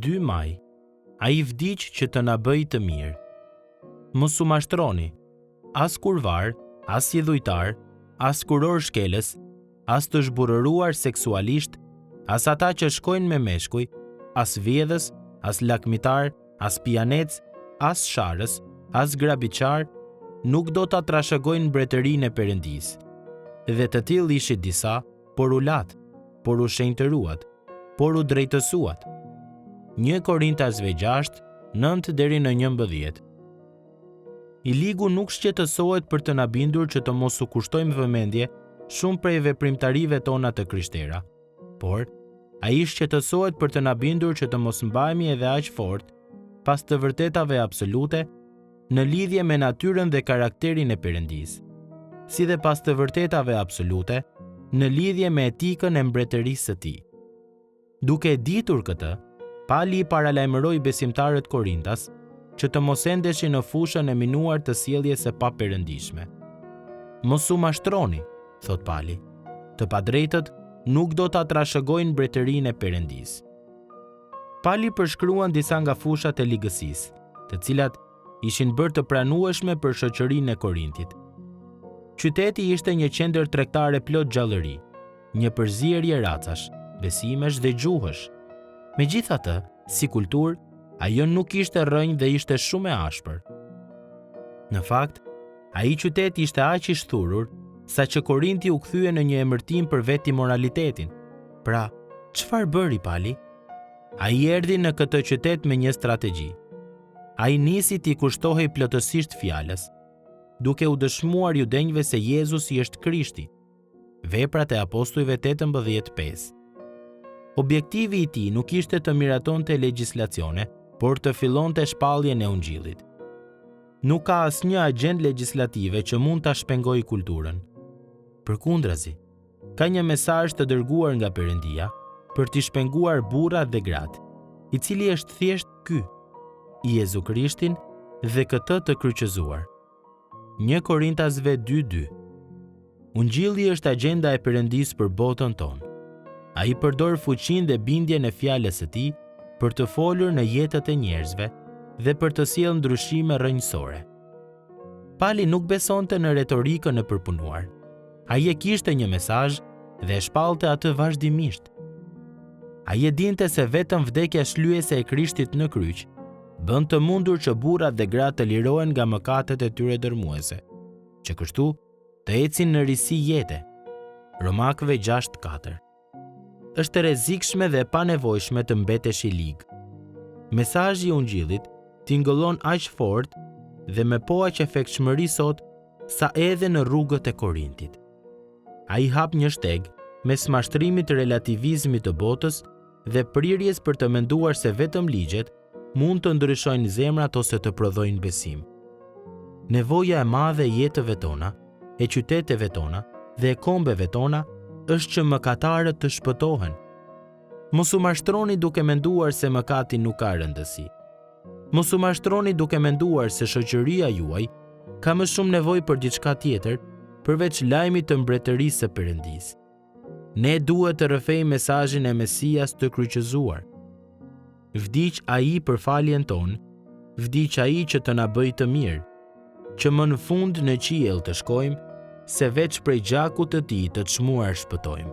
2 maj, ai vdiq që të na bëj të mirë. Mos u mashtroni, as kurvar, as jedhujtar, as kuror shkelës, as të zhburëruar seksualisht, as ata që shkojnë me meshkuj, as vjedhës, as lakmitar, as pianec, as sharës, as grabiqar, nuk do ta trashëgojnë mbretërinë e Perëndisë. Dhe të tillë ishit disa, por u lat, por u shenjtëruat, por u drejtësuat. 1 Korintasve 6, 9 deri në 11. Iligu nuk shqetësohet për të na bindur që të mos u kushtojmë vëmendje shumë prej veprimtarive tona të krishtera, por ai shqetësohet për të na bindur që të mos mbahemi edhe aq fort pas të vërtetave absolute në lidhje me natyrën dhe karakterin e Perëndisë, si dhe pas të vërtetave absolute në lidhje me etikën e mbretërisë së tij. Duke ditur këtë, Pali i paralajmëroi besimtarët Korintas që të mos endeshin në fushën e minuar të sjelljes së paperëndishme. Mos u mashtroni, thot Pali. Të padrejtët nuk do ta trashëgojnë mbretërinë e Perëndisë. Pali përshkruan disa nga fushat e ligësisë, të cilat ishin bërë të pranueshme për shoqërinë e Korintit. Qyteti ishte një qendër tregtare plot gjallëri, një përzierje racash, besimesh dhe gjuhësh. Megjithatë, si kulturë, ajo nuk ishte rrënjë dhe ishte shumë e ashpër. Në fakt, ai qytet ishte aq i shthurur sa që Korinti u kthye në një emërtim për vetë moralitetin. Pra, çfarë bëri Pali? Ai erdhi në këtë qytet me një strategji. Ai nisi t'i kushtohej plotësisht fjalës, duke u dëshmuar judenjve se Jezusi është Krishti. Veprat e apostujve 18:5. Objektivi i tij nuk ishte të miratonte legjislacione, por të fillonte shpalljen e Ungjillit. Nuk ka asnjë agjendë legjislative që mund ta shpengojë kulturën. Përkundrazi, ka një mesazh të dërguar nga Perëndia për t'i shpenguar burrat dhe gratë, i cili është thjesht ky, Jezu Krishtin dhe këtë të kryqëzuar. 1 Korintasve 2:2. Ungjilli është agjenda e Perëndisë për botën tonë. Ai përdor fuqinë dhe bindjen e fjalës së tij për të folur në jetët e njerëzve dhe për të sjellë ndryshime rrënjësore. Pali nuk besonte në retorikën e përpunuar. Ai e kishte një mesazh dhe shpallte atë vazhdimisht. Ai e dinte se vetëm vdekja shlyese e Krishtit në kryq bën të mundur që burrat dhe gratë të lirohen nga mëkatet e tyre dërmuese, që kështu të ecin në risi jete. Romakëve 6:4. Është rrezikshme dhe panevojshme të mbetesh i lig. Mesazhi i Ungjillit tingëllon aq fort dhe me aq efektshmëri sot sa edhe në rrugët e Korintit. Ai hap një shteg mes mashtrimit të relativizmit të botës dhe prirjes për të menduar se vetëm ligjet mund të ndryshojnë zemrat ose të prodhojnë besim. Nevoja e madhe e jetëve tona, e qyteteve tona dhe e kombeve tona është që mëkatarët të shpëtohen. Mos u mashtroni duke menduar se mëkati nuk ka rëndësi. Mos u mashtroni duke menduar se shoqëria juaj ka më shumë nevojë për diçka tjetër përveç lajmit të mbretërisë së Perëndisë. Ne duhet të rrëfejmë mesazhin e Mesias të kryqëzuar. Vdiq ai për faljen tonë, vdiq ai që të na bëj të mirë, që më në fund në qiell të shkojmë, se veç prej gjakut të tij të çmuar shpëtojmë.